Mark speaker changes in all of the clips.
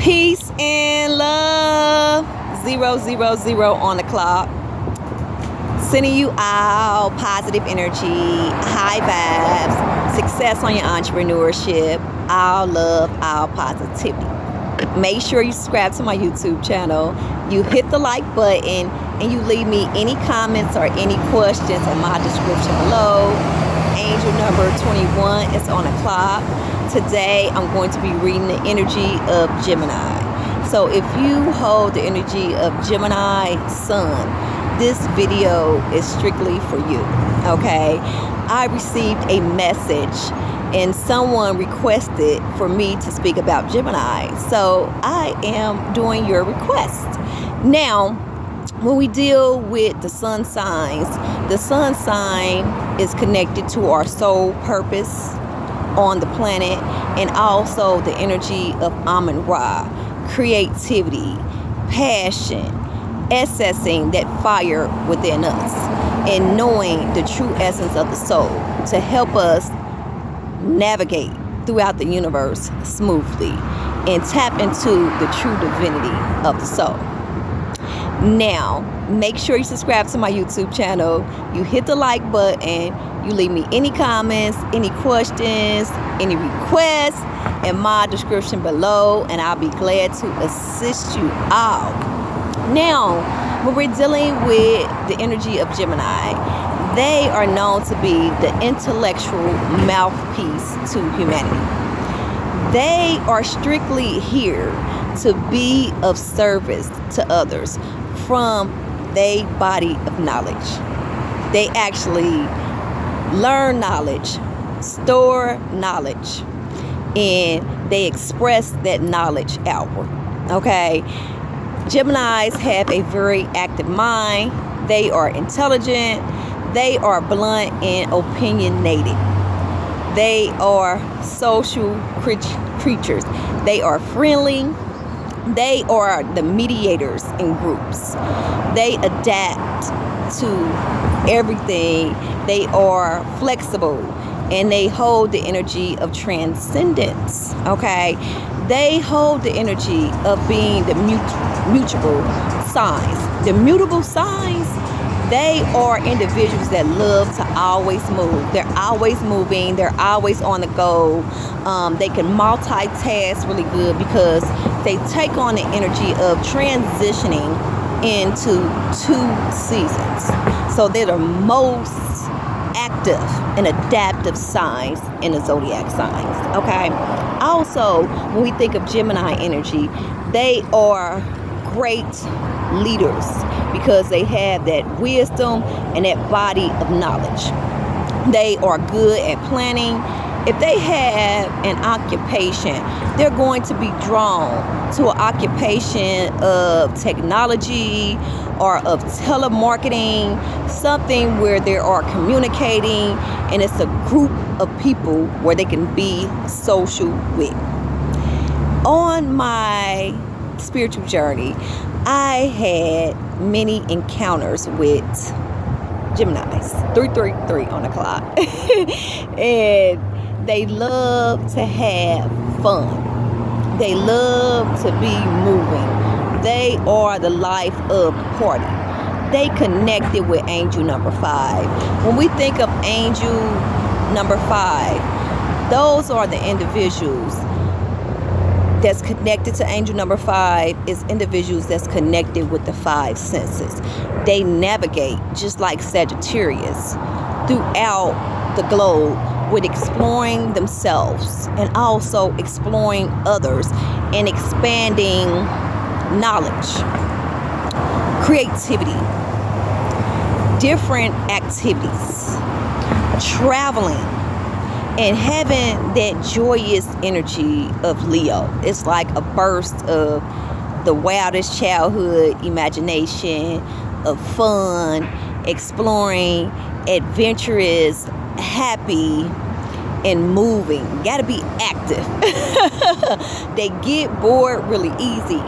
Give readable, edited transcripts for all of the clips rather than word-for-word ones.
Speaker 1: Peace and love. 000 on the clock. Sending you all positive energy, high vibes, success on your entrepreneurship, all love, all positivity. Make sure you subscribe to my YouTube channel. You hit the like button and you leave me any comments or any questions in my description below. Angel number 21 is on the clock. Today I'm going to be reading the energy of Gemini. So if you hold the energy of Gemini Sun, this video is strictly for you, okay? I received a message and someone requested for me to speak about Gemini. So I am doing your request. Now, when we deal with the sun signs, the sun sign is connected to our soul purpose on the planet and also the energy of Amun-Ra, creativity, passion, accessing that fire within us and knowing the true essence of the soul to help us navigate throughout the universe smoothly and tap into the true divinity of the soul. Now, make sure you subscribe to my YouTube channel. You hit the like button. You leave me any comments, any questions, any requests in my description below, and I'll be glad to assist you all. Now, when we're dealing with the energy of Gemini, they are known to be the intellectual mouthpiece to humanity. They are strictly here to be of service to others from their body of knowledge. They actually learn knowledge, store knowledge, and they express that knowledge outward, okay? Geminis have a very active mind. They are intelligent. They are blunt and opinionated. They are social creatures. They are friendly. They are the mediators in groups. They adapt to everything. They are flexible and they hold the energy of transcendence, okay? They hold the energy of being the mutable signs. The mutable signs, they are individuals that love to always move. They're always moving. They're always on the go. They can multitask really good because they take on the energy of transitioning into 2 seasons. So they're the most active and adaptive signs in the zodiac signs, okay? Also, when we think of Gemini energy, they are great leaders because they have that wisdom and that body of knowledge. They are good at planning. If they have an occupation, they're going to be drawn to an occupation of technology or of telemarketing, something where they are communicating and it's a group of people where they can be social with. On my spiritual journey, I had many encounters with Geminis, 333 on the clock. And they love to have fun. They love to be moving. They are the life of the party. They connected with angel number 5. When we think of angel number 5, those are the individuals that's connected to angel number 5 is individuals that's connected with the 5 senses. They navigate just like Sagittarius throughout the globe with exploring themselves and also exploring others and expanding knowledge, creativity, different activities, traveling, and having that joyous energy of Leo. It's like a burst of the wildest childhood imagination, of fun, exploring, adventurous, happy, and moving. Gotta be active. They get bored really easy.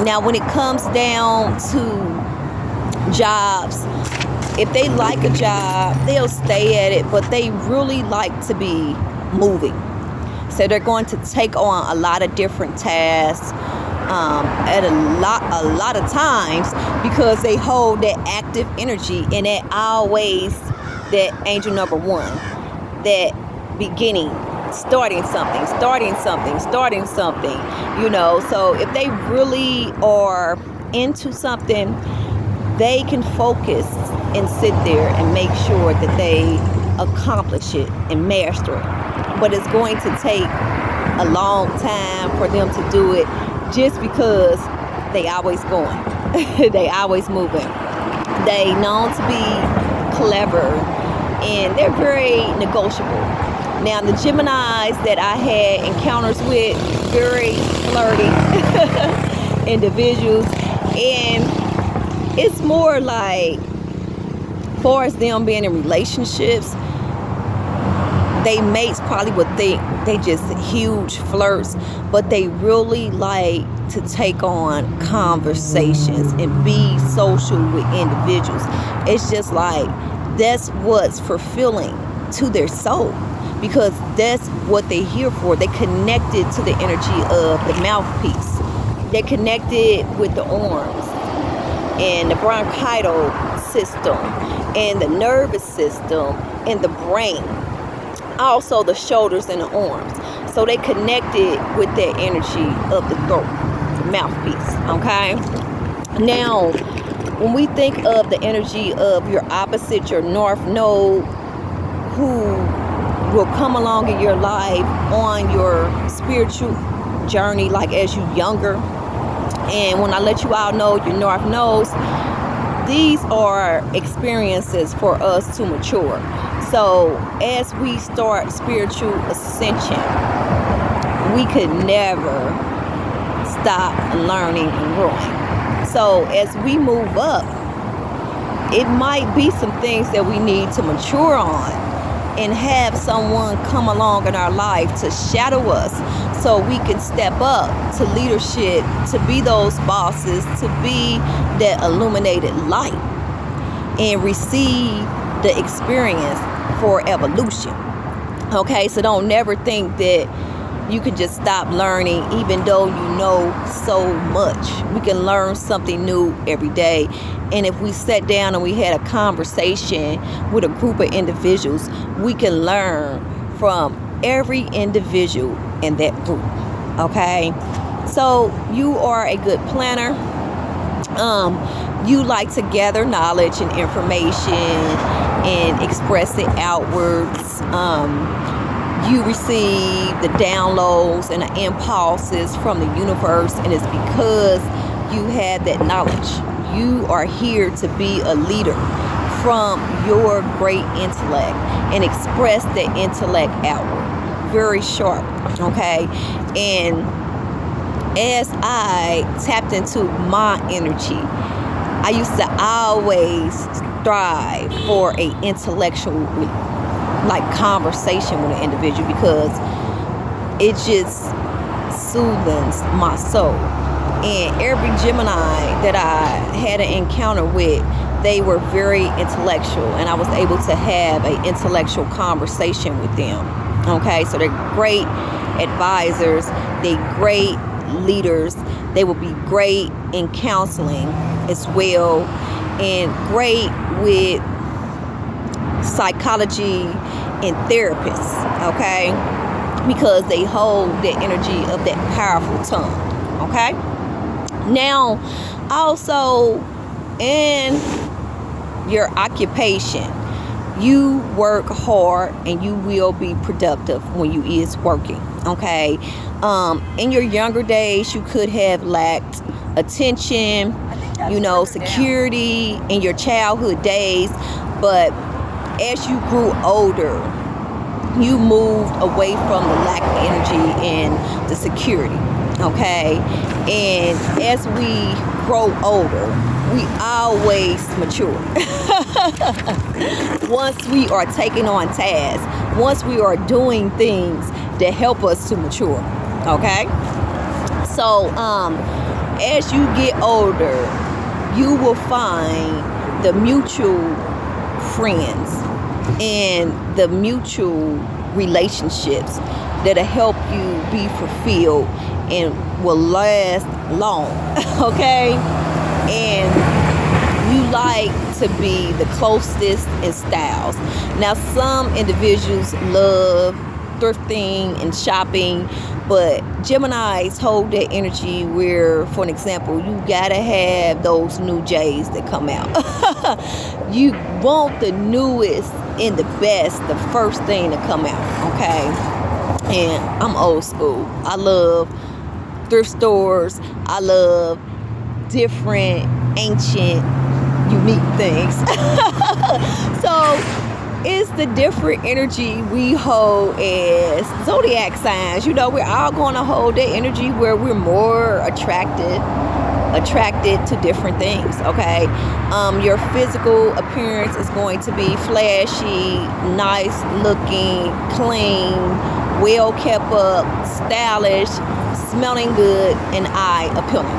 Speaker 1: Now, when it comes down to jobs, if they like a job, they'll stay at it, but they really like to be moving. So they're going to take on a lot of different tasks, at a lot of times, because they hold that active energy, and that always that angel number one, that beginning, starting something, you know. So if they really are into something, they can focus and sit there and make sure that they accomplish it and master it. But it's going to take a long time for them to do it, just because they always going. They always moving. They known to be clever, and they're very negotiable. Now, the Geminis that I had encounters with, very flirty individuals, and it's more like, far as them being in relationships, they mates probably would think they just huge flirts, but they really like to take on conversations and be social with individuals. It's just like, that's what's fulfilling to their soul, because that's what they're here for. They connected to the energy of the mouthpiece. They're connected with the arms and the bronchial system and the nervous system and the brain, also the shoulders and the arms. So they connected with that energy of the throat, the mouthpiece. Okay. Now, when we think of the energy of your opposite, your north node, who will come along in your life on your spiritual journey, like as you younger, and when I let you all know your north nodes, these are experiences for us to mature. So as we start spiritual ascension, we could never stop learning and growing. So as we move up, it might be some things that we need to mature on, and have someone come along in our life to shadow us, so we can step up to leadership, to be those bosses, to be that illuminated light, and receive the experience for evolution. Okay, so don't never think that you can just stop learning, even though you know so much. We can learn something new every day. And if we sat down and we had a conversation with a group of individuals, we can learn from every individual in that group. Okay, so you are a good planner. You like to gather knowledge and information and express it outwards. You receive the downloads and the impulses from the universe, and it's because you had that knowledge. You are here to be a leader from your great intellect and express that intellect outward. Very sharp, okay? And as I tapped into my energy, I used to always strive for a intellectual conversation with an individual, because it just soothes my soul. And every Gemini that I had an encounter with, they were very intellectual, and I was able to have an intellectual conversation with them. Okay, so they're great advisors, they're great leaders, they will be great in counseling as well, and great with psychology and therapists, okay, because they hold the energy of that powerful tongue. Okay, now also in your occupation, you work hard and you will be productive when you is working. Okay, in your younger days, you could have lacked attention, security in your childhood days, but as you grew older, you moved away from the lack of energy and the security. Okay, and as we grow older, we always mature. Once we are taking on tasks, once we are doing things that help us to mature. Okay, so as you get older, you will find the mutual friends and the mutual relationships that'll help you be fulfilled and will last long. Okay? And you like to be the closest in styles. Now, some individuals love thrifting and shopping, but Geminis hold that energy where, for an example, you gotta have those new J's that come out. You want the newest and the best, the first thing to come out, okay? And I'm old school. I love thrift stores. I love different, ancient, unique things. So it's the different energy we hold as zodiac signs. You know, we're all going to hold that energy where we're more attracted to different things. Okay, your physical appearance is going to be flashy, nice looking, clean, well kept up, stylish, smelling good, and eye appealing.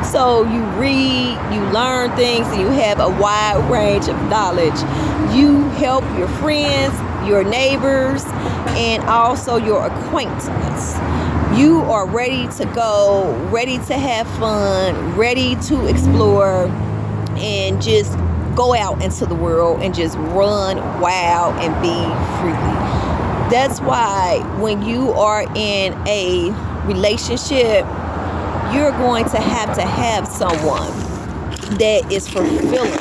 Speaker 1: So you read, you learn things, and you have a wide range of knowledge. You help your friends, your neighbors, and also your acquaintances. You are ready to go, ready to have fun, ready to explore, and just go out into the world and just run wild and be freely. That's why when you are in a relationship, you're going to have someone that is fulfilling,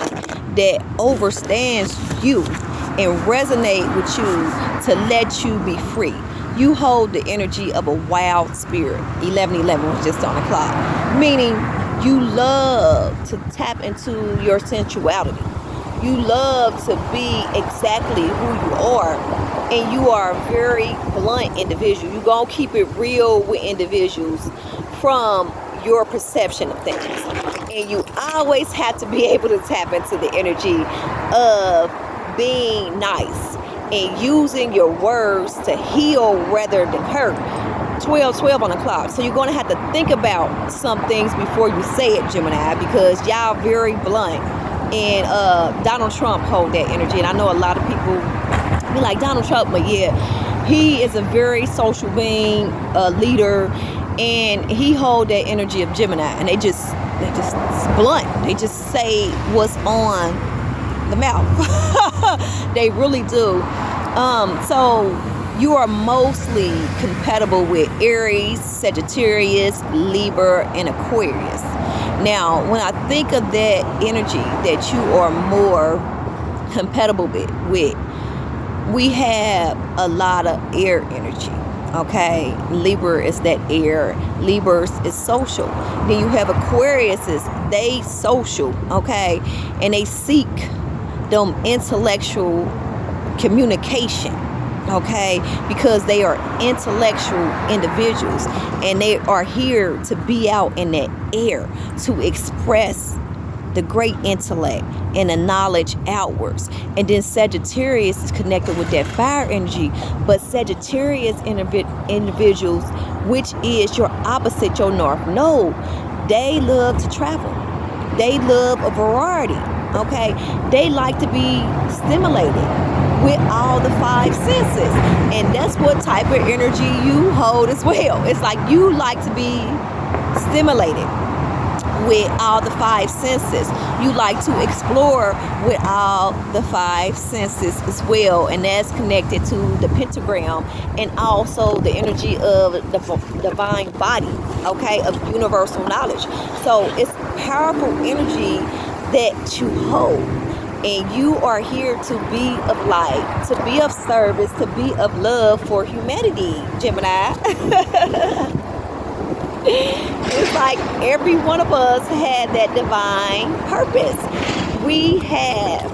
Speaker 1: that understands you and resonate with you to let you be free. You hold the energy of a wild spirit. 1111 was just on the clock. Meaning you love to tap into your sensuality. You love to be exactly who you are. And you are a very blunt individual. You're going to keep it real with individuals from your perception of things. And you always have to be able to tap into the energy of being nice and using your words to heal rather than hurt. 12:12 on the clock. So you're going to have to think about some things before you say it, Gemini, because y'all very blunt. And Donald Trump hold that energy. And I know a lot of people be like, Donald Trump, but yeah, he is a very social being, leader, and he hold that energy of Gemini. And they just blunt. They just say what's on the mouth. They really do. So you are mostly compatible with Aries, Sagittarius, Libra, and Aquarius. Now, when I think of that energy that you are more compatible with, we have a lot of air energy. Okay, Libra is that air. Libra is social. Then you have Aquariuses, they social, okay, and they seek them intellectual communication, okay, because they are intellectual individuals and they are here to be out in that air to express the great intellect and the knowledge outwards. And then Sagittarius is connected with that fire energy, but Sagittarius individuals, which is your opposite, your north node, they love to travel. They love a variety, okay? They like to be stimulated with all the five senses. And that's what type of energy you hold as well. It's like you like to be stimulated with all the five senses. You like to explore with all the five senses as well, and that's connected to the pentagram and also the energy of the divine body, okay, of universal knowledge. So it's powerful energy that you hold, and you are here to be of light, to be of service, to be of love for humanity, Gemini. It's like every one of us had that divine purpose. We have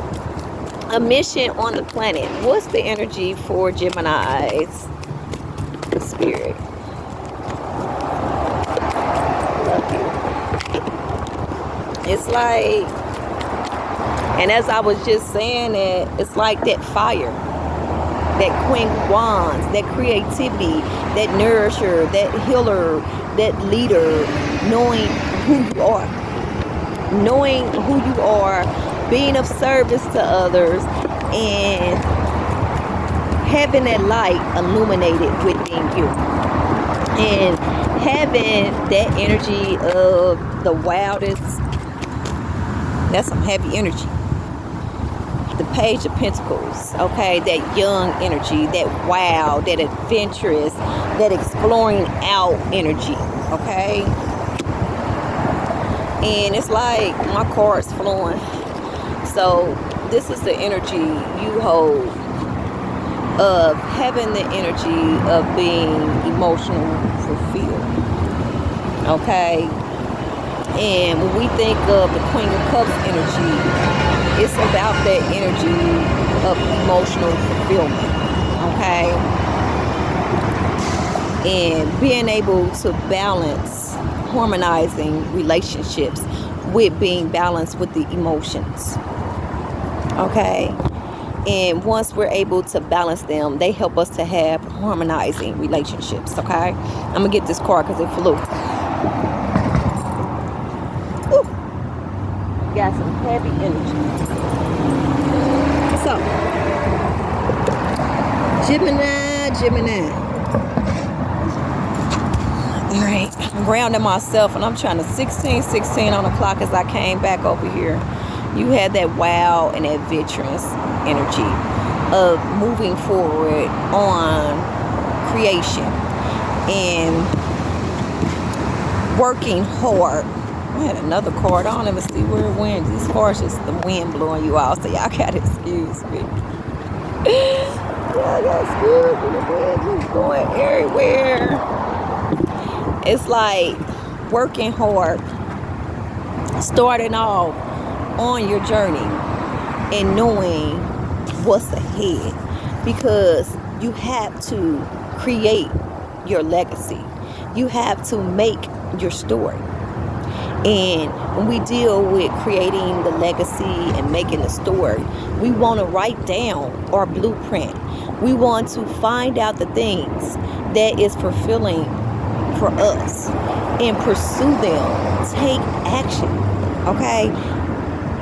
Speaker 1: a mission on the planet. What's the energy for Gemini's spirit? Love you. It's like, and as I was just saying it, it's like that fire, that Queen of Wands, that creativity, that nourisher, that healer, that leader, knowing who you are, being of service to others, and having that light illuminated within you, and having that energy of the wildest. That's some heavy energy. The Page of Pentacles, okay, that young energy, that wow, that adventurous, that exploring out energy, okay. And it's like my card's flowing. So this is the energy you hold of having the energy of being emotional fulfilled, okay. And when we think of the Queen of Cups energy, it's about that energy of emotional fulfillment, okay? And being able to balance, harmonizing relationships with being balanced with the emotions, okay? And once we're able to balance them, they help us to have harmonizing relationships, okay? I'm gonna get this card because it flew. Ooh. Got some heavy energy. So, Gemini. All right, I'm grounding myself, and I'm trying to 16 on the clock as I came back over here. You had that wow and that adventurous energy of moving forward on creation and working hard. I had another card. I don't even see where it went. These cards just the wind blowing you out, so y'all gotta excuse me. Y'all gotta excuse me. The wind just going everywhere. It's like working hard, starting off on your journey and knowing what's ahead, because you have to create your legacy. You have to make your story. And when we deal with creating the legacy and making the story, we want to write down our blueprint. We want to find out the things that is fulfilling for us and pursue them. Take action, okay?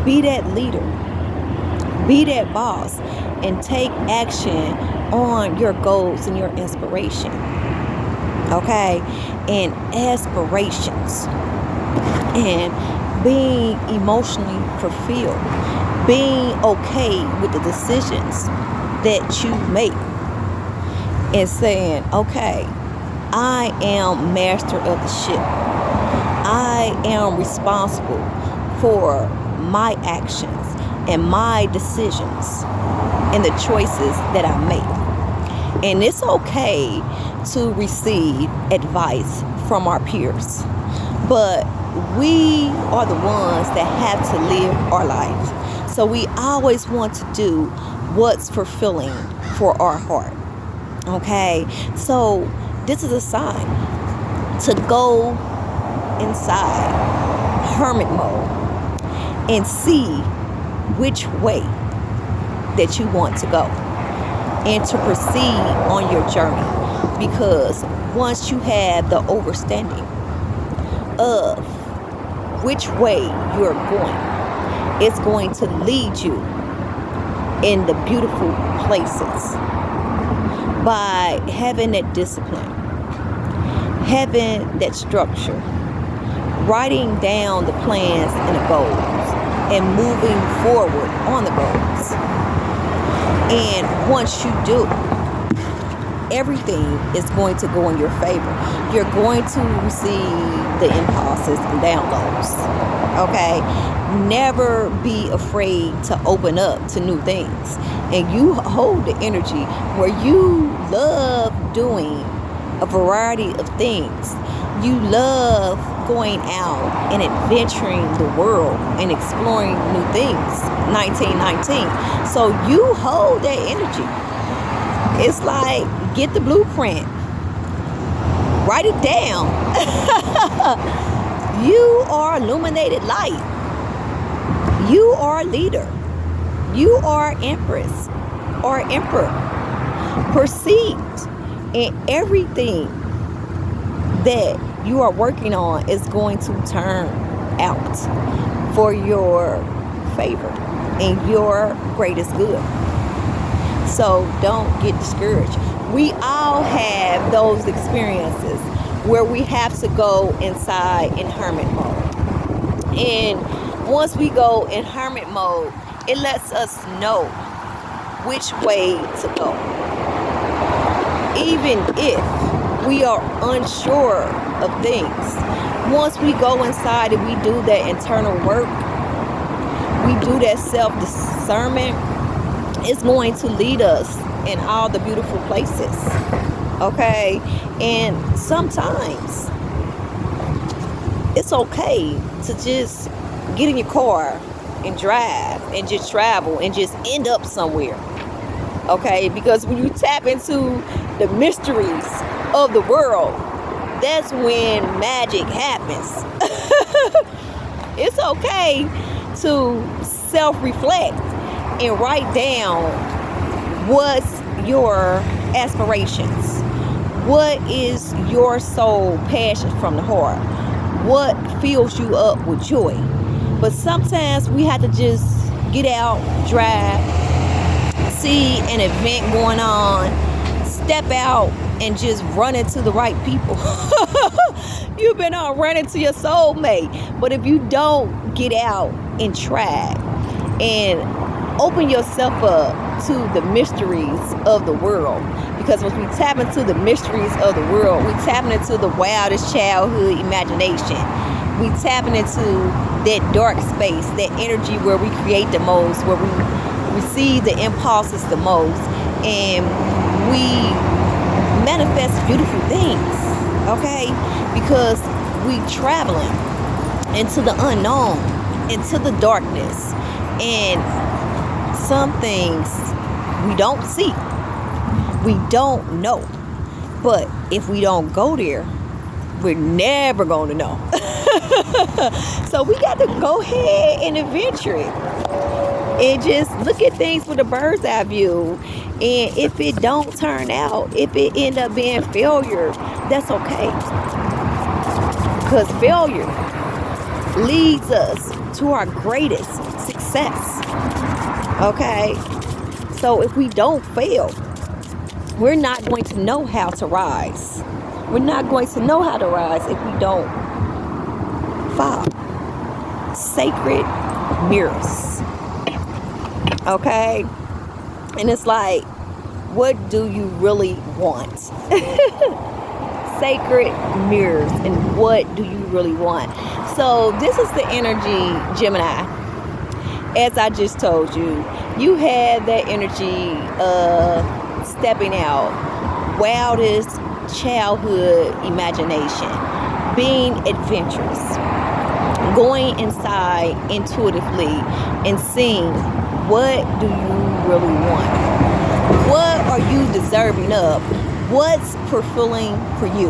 Speaker 1: Be that leader. Be that boss and take action on your goals and your inspiration, okay? And aspirations. And being emotionally fulfilled, being okay with the decisions that you make, and saying, okay, I am master of the ship. I am responsible for my actions and my decisions and the choices that I make. And it's okay to receive advice from our peers, but we are the ones that have to live our lives. So we always want to do what's fulfilling for our heart. Okay? So this is a sign to go inside hermit mode and see which way that you want to go and to proceed on your journey. Because once you have the understanding of which way you're going, it's going to lead you in the beautiful places by having that discipline, having that structure, writing down the plans and the goals, and moving forward on the goals. And once you do, everything is going to go in your favor. You're going to receive the impulses and downloads. Okay? Never be afraid to open up to new things. And you hold the energy where you love doing a variety of things. You love going out and adventuring the world and exploring new things. 1919. So you hold that energy. It's like, get the blueprint. Write it down. You are illuminated light. You are a leader. You are empress or emperor. Perceived in everything that you are working on is going to turn out for your favor and your greatest good. So don't get discouraged. We all have those experiences where we have to go inside in hermit mode. And once we go in hermit mode, it lets us know which way to go. Even if we are unsure of things, once we go inside and we do that internal work, we do that self-discernment, it's going to lead us in all the beautiful places. Okay? And sometimes it's okay to just get in your car and drive and just travel and just end up somewhere. Okay? Because when you tap into the mysteries of the world, that's when magic happens. It's okay to self-reflect and write down what's your aspirations. What is your soul passion from the heart? What fills you up with joy? But sometimes we have to just get out, drive, see an event going on, step out and just run into the right people. You've been on running to your soulmate. But if you don't get out and try and open yourself up to the mysteries of the world, because when we tap into the mysteries of the world, we tapping into the wildest childhood imagination. We tapping into that dark space, that energy where we create the most, where we receive the impulses the most, and we manifest beautiful things. Okay? Because we traveling into the unknown, into the darkness, and some things we don't see, we don't know. But if we don't go there, we're never going to know. So we got to go ahead and adventure it and just look at things with a bird's eye view. And if it don't turn out, if it end up being failure, that's okay. Because failure leads us to our greatest success. Okay? So if we don't fail, we're not going to know how to rise. We're not going to know how to rise if we don't fall. Sacred mirrors. Okay? And it's like, what do you really want? Sacred mirrors. And what do you really want? So this is the energy, Gemini. As I just told you, you had that energy of stepping out, wildest childhood imagination, being adventurous, going inside intuitively and seeing, what do you really want? What are you deserving of? What's fulfilling for you?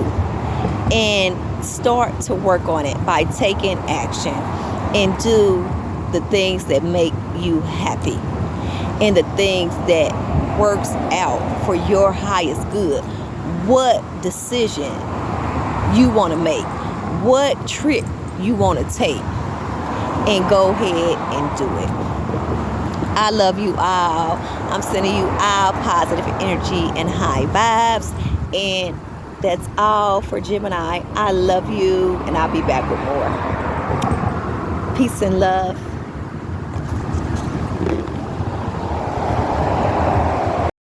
Speaker 1: And start to work on it by taking action and do the things that make you happy and the things that works out for your highest good. What decision you want to make, what trip you want to take, and go ahead and do it. I love you all. I'm sending you all positive energy and high vibes, and that's all for Gemini. I love you, and I'll be back with more. Peace and love.